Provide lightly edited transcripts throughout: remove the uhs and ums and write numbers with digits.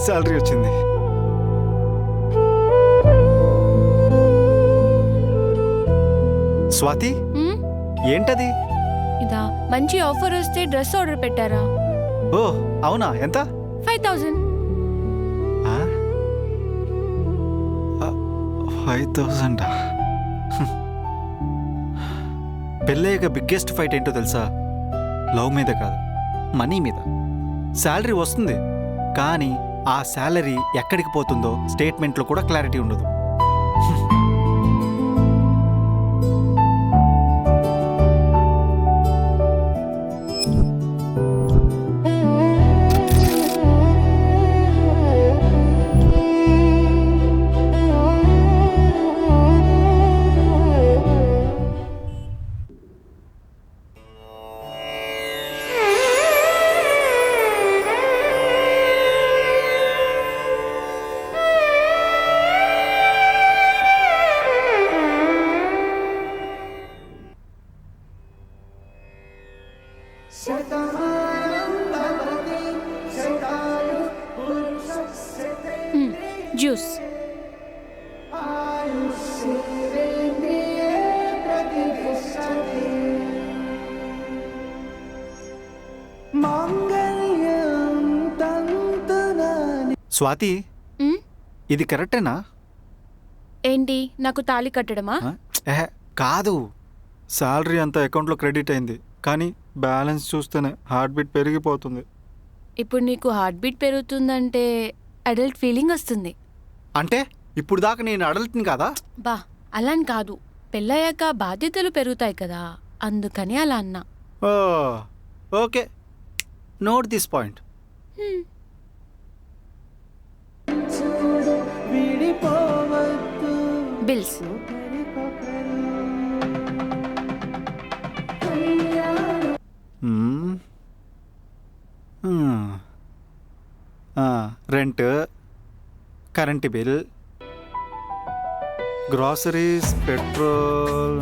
Salary వచ్చింది. స్వాతి, హ్మ్? ఏంటది? ఇదా మంచి ఆఫర్ వస్తే డ్రెస్ ఆర్డర్ పెట్టారా? ఓ అవునా, ఎంత? 5000. 5000. పెళ్ళయ్యాక బిగ్గెస్ట్ ఫైట్ ఏంటో తెలుసా? లవ్ మీద కాదు, మనీ మీద. శాలరీ వస్తుంది, కానీ ఆ శాలరీ ఎక్కడికి పోతుందో స్టేట్మెంట్లో కూడా క్లారిటీ ఉండదు. జ్యూస్. స్వాతి, హ్మ్? ఇది కరెక్టేనా? ఏంటి, నాకు తాళి కట్టడమా? కాదు, శాలరీ అంతా అకౌంట్లో క్రెడిట్ అయింది, కానీ బ్యాలెన్స్ చూస్తేనే హార్ట్ బీట్ పెరిగిపోతుంది. ఇప్పుడు నీకు హార్ట్ బీట్ పెరుగుతుందంటే అడల్ట్ ఫీలింగ్ వస్తుంది. అంటే ఇప్పుడు దాకా నేను అడల్ట్ని కాదా? బా అలాని కాదు, పెళ్ళయ్యాక బాధ్యతలు పెరుగుతాయి కదా, అందుకని అలా అన్నా. Oh okay, note this point. Bills. Rent, current bill, groceries, petrol.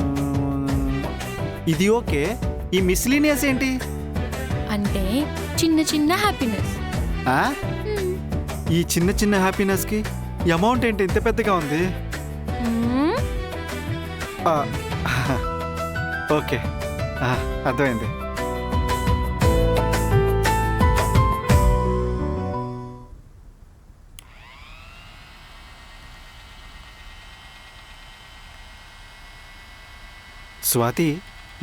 ఇది ఓకే, ఈ మిస్లీనియస్ ఏంటి? అంటే చిన్న చిన్న హ్యాపీనెస్. ఈ చిన్న చిన్న హ్యాపీనెస్కి అమౌంట్ ఏంటి ఇంత పెద్దగా ఉంది? ఓకే, అర్థమైంది. స్వాతి,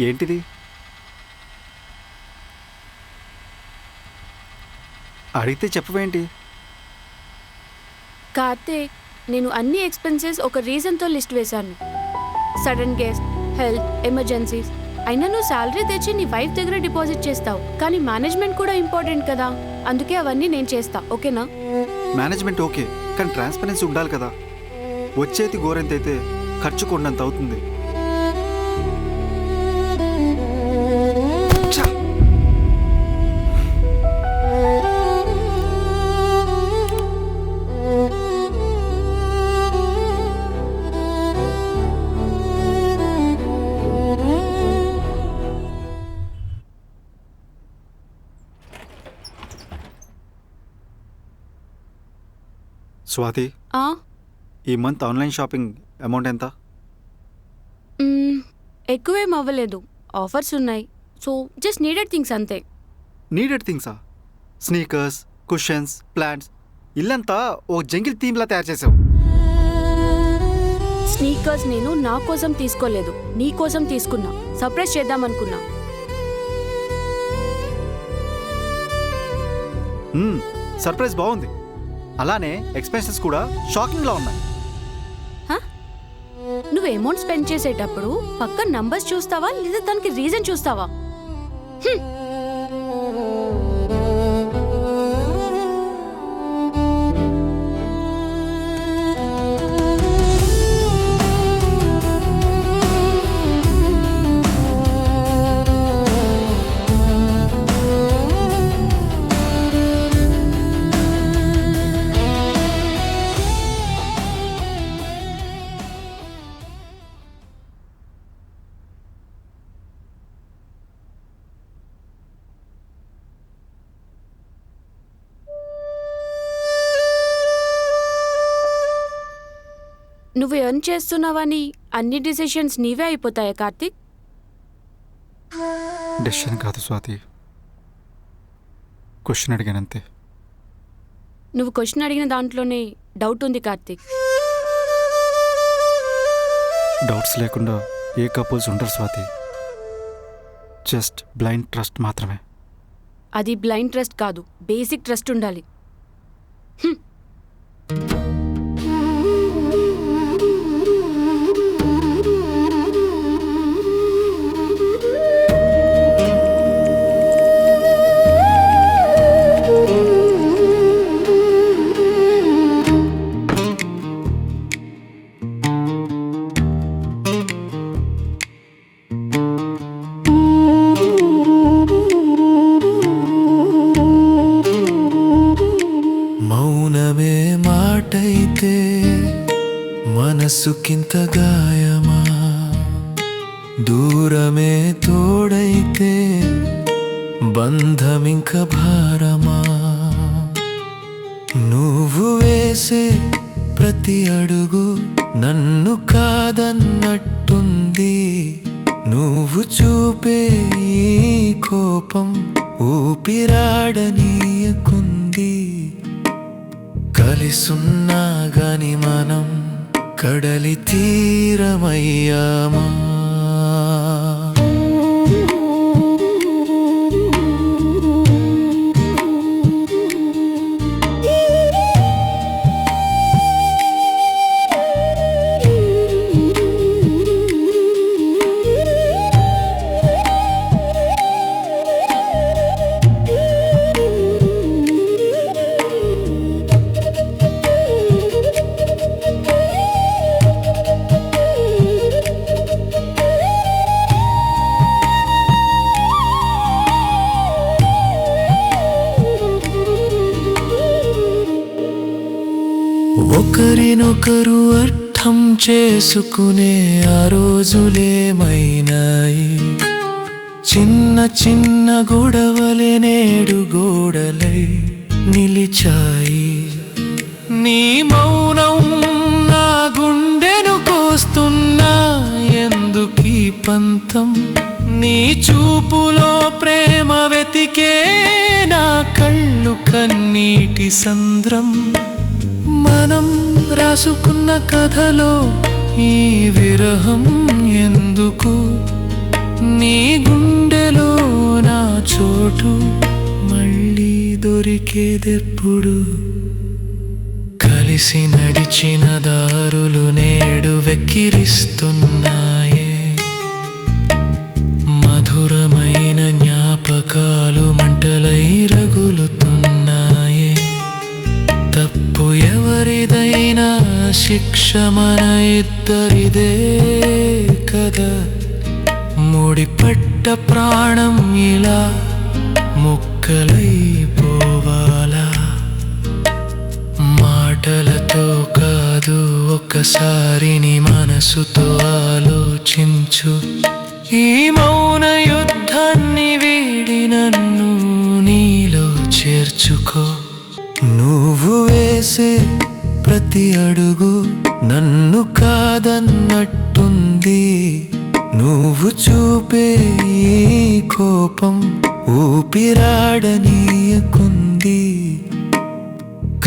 ఏంటిది? అడిగితే చెప్పవేంటి? కార్తీక్, నేను అన్ని ఎక్స్పెన్సెస్ ఒక రీజన్తో లిస్ట్ వేశాను. Sudden guest, health, emergencies. అయినా నువ్వు శాలరీ తెచ్చి నీ వైఫ్ దగ్గర డిపాజిట్ చేస్తావు, కానీ మేనేజ్మెంట్ కూడా ఇంపార్టెంట్ కదా, అందుకే అవన్నీ నేను చేస్తా. ఓకేనా? మేనేజ్మెంట్ ఓకే, కానీ ట్రాన్స్పరెన్సీ ఉండాలి కదా. వచ్చేది గోరెంత అయితే ఖర్చు కొండంత అవుతుంది. స్వాతి, ఈ మంత్ ఆన్లైన్ షాపింగ్ అమౌంట్ ఎంత? ఎక్కువేం అవ్వలేదు, ఆఫర్స్ ఉన్నాయి. సో జస్ట్ నీడెడ్ థింగ్స్ అంతే. నీడెడ్ థింగ్సా? స్నీకర్స్, కుషన్స్, ప్లాంట్స్, ఇల్లంతా ఓ జంగిల్ థీమ్లా తయారు చేసావు. స్నీకర్స్ నేను నా కోసం తీసుకోలేదు, నీ కోసం తీసుకున్నా. సర్ప్రైజ్ చేద్దామనుకున్నా. సర్ప్రైజ్ బాగుంది. అలానే ఎక్స్పెన్సెస్ కూడా షాకింగ్లా ఉన్నాయి. నువ్వు అమౌంట్ స్పెండ్ చేసేటప్పుడు పక్క నంబర్స్ చూస్తావా లేదా దానికి రీజన్ చూస్తావా? నువ్వు ఎర్న్ చేస్తున్నావని అన్ని డిసిషన్స్ నీవే అయిపోతాయా కార్తీక్? డెసిషన్ కాదు స్వాతి, క్వశ్చన్ అడిగానంతే. నువ్వు క్వశ్చన్ అడిగిన దాంట్లోనే డౌట్ ఉంది కార్తీక్. డౌట్స్ లేకుండా ఏ కపుల్స్ ఉండరు స్వాతి, జస్ట్ బ్లైండ్ ట్రస్ట్ మాత్రమే. అది బ్లైండ్ ట్రస్ట్ కాదు, బేసిక్ ట్రస్ట్ ఉండాలి. మౌనమే మాటైతే మనసుకింత గాయమా, దూరమే తోడైతే బంధమింక భారమా. నువ్వు వేసే ప్రతి అడుగు నన్ను కాదన్నట్టుంది, నువ్వు చూపే ఈ కోపం ఊపిరాడనీయకుంది. కలిసున్నా గాని మనం కడలి తీరమయ్యామా. ఒకరినొకరు అర్థం చేసుకునే ఆ రోజులేమైనాయి, చిన్న చిన్న గొడవలే నేడు గోడలై నిలిచాయి. నీ మౌనం నా గుండెను కోస్తున్నా, ఎందుకీ పంతం? నీ చూపులో ప్రేమ వెతికే నా కళ్ళు కన్నీటి సంద్రం. మనం రాసుకున్న కథలో ఈ విరహం ఎందుకు? నీ గుండెలో నా చోటు మళ్ళీ దొరికేదెప్పుడు? కలిసి నడిచిన దారులు నేడు వెక్కిరిస్తున్నాయే, మధురమైన జ్ఞాపకాలు మంటలై రగులుతున్నాయే. తప్పు ఎవరిదైనా శిక్ష మన ఇద్దరిదే కదా. ముడిపట్ట ప్రాణం ఇలా ముక్కలైపోవాలా? మాటలతో కాదు, ఒక్కసారి నీ మనసుతో ఆలోచించు. ఈ మౌన యుద్ధాన్ని వీడి నన్ను నీలో చేర్చుకో. నువ్వు వేసే ప్రతి అడుగు నన్ను కాదన్నట్టుంది, నువ్వు చూపే ఈ కోపం ఊపిరాడనీయకుంది.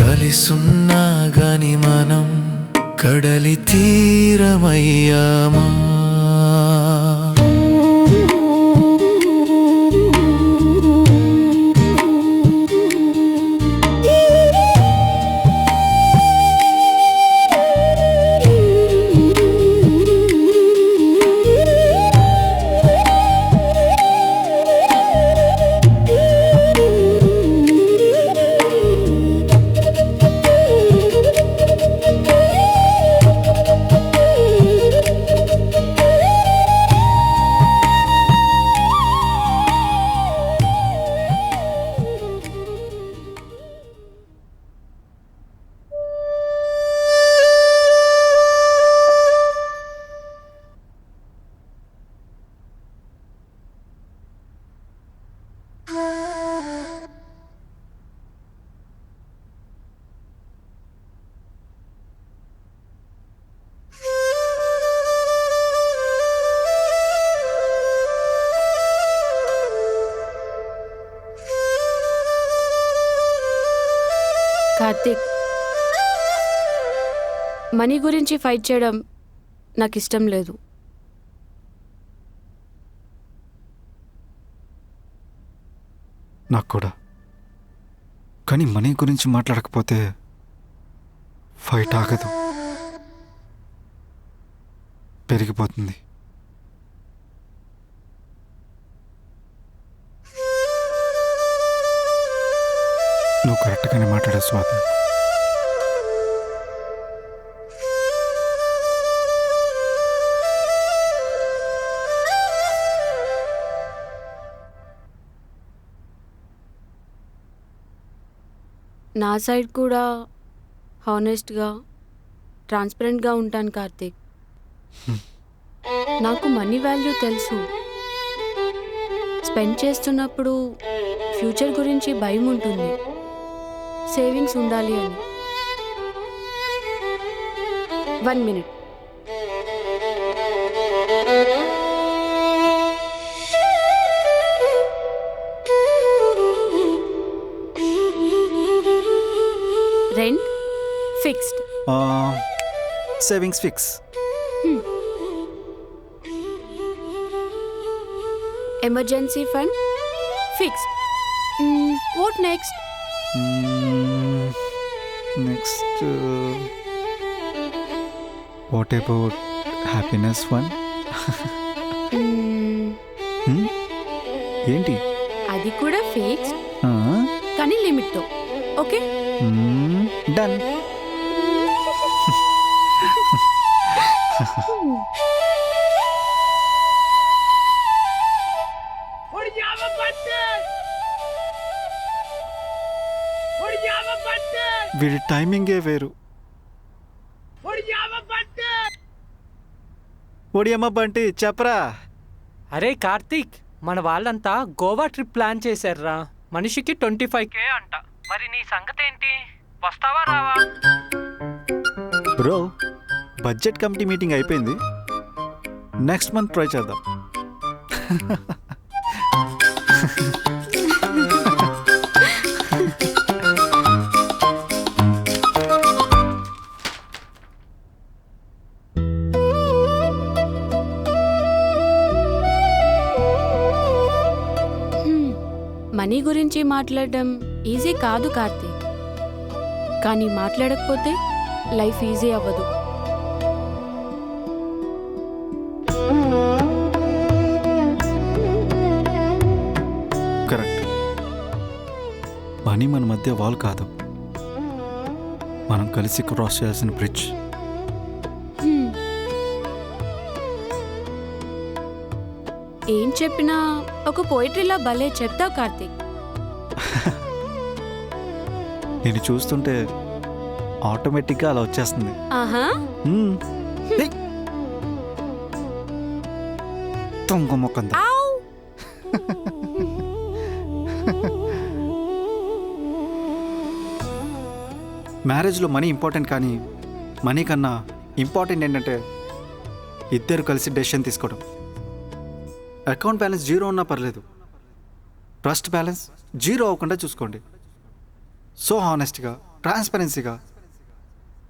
కలిసున్నా గాని మనం కడలి తీరమయ్యామా. కార్తీక్, మనీ గురించి ఫైట్ చేయడం నాకు ఇష్టం లేదు. నాకు కూడా. కానీ మనీ గురించి మాట్లాడకపోతే ఫైట్ ఆగదు, పెరిగిపోతుంది. నువ్వు కరెక్ట్గానే మాట్లాడే స్వాతి. నా సైడ్ కూడా హానెస్ట్గా, ట్రాన్స్పరెంట్గా ఉంటాను కార్తీక్. నాకు మనీ వాల్యూ తెలుసు. స్పెండ్ చేస్తున్నప్పుడు ఫ్యూచర్ గురించి భయం ఉంటుంది, సేవింగ్స్ ఉండాలి అని. 1 minute. Rent fixed. Savings fix. Emergency fund fixed. What next? Next what about happiness one? ఏంటి? అది కూడా ఫిక్స్డ్, కానీ లిమిట్తో. Okay, done. వీడి టైమింగే వేరు. ఒడియమ్మ బంటి చెప్పరా. అరే కార్తీక్, మన వాళ్ళంతా గోవా ట్రిప్ ప్లాన్ చేశారురా. మనిషికి 25K అంట. మరి నీ సంగతి ఏంటి? వస్తావా రావా? బ్రో, బడ్జెట్ కమిటీ మీటింగ్ అయిపోయింది. నెక్స్ట్ మంత్ ట్రై చేద్దాం. మనీ గురించి మాట్లాడడం ఈజీ కాదు కార్తీక్, కానీ మాట్లాడకపోతే లైఫ్ ఈజీ అవ్వదు. కరెక్ట్. మనీ మన మధ్య వాల్ కాదు, మనం కలిసి క్రాస్ చేయాల్సిన బ్రిడ్జ్. ఏం చెప్పినా ఒక పోయిటరీలా భలే చెప్తావు కార్తీక్. నేను చూస్తుంటే ఆటోమేటిక్గా అలా వచ్చేస్తుంది. ఆహా, తొంగ మొక్కంద. మ్యారేజ్లో మనీ ఇంపార్టెంట్, కానీ మనీ కన్నా ఇంపార్టెంట్ ఏంటంటే ఇద్దరు కలిసి డెసిషన్ తీసుకోవడం. అకౌంట్ బ్యాలెన్స్ 0 ఉన్నా పర్లేదు, ట్రస్ట్ బ్యాలెన్స్ 0 అవ్వకుండా చూసుకోండి. సో హానెస్ట్గా, ట్రాన్స్పరెన్సీగా,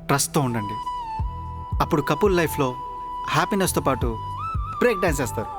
ట్రస్ట్తో ఉండండి. అప్పుడు కపుల్ లైఫ్లో హ్యాపీనెస్తో పాటు బ్రేక్ డాన్స్ చేస్తారు.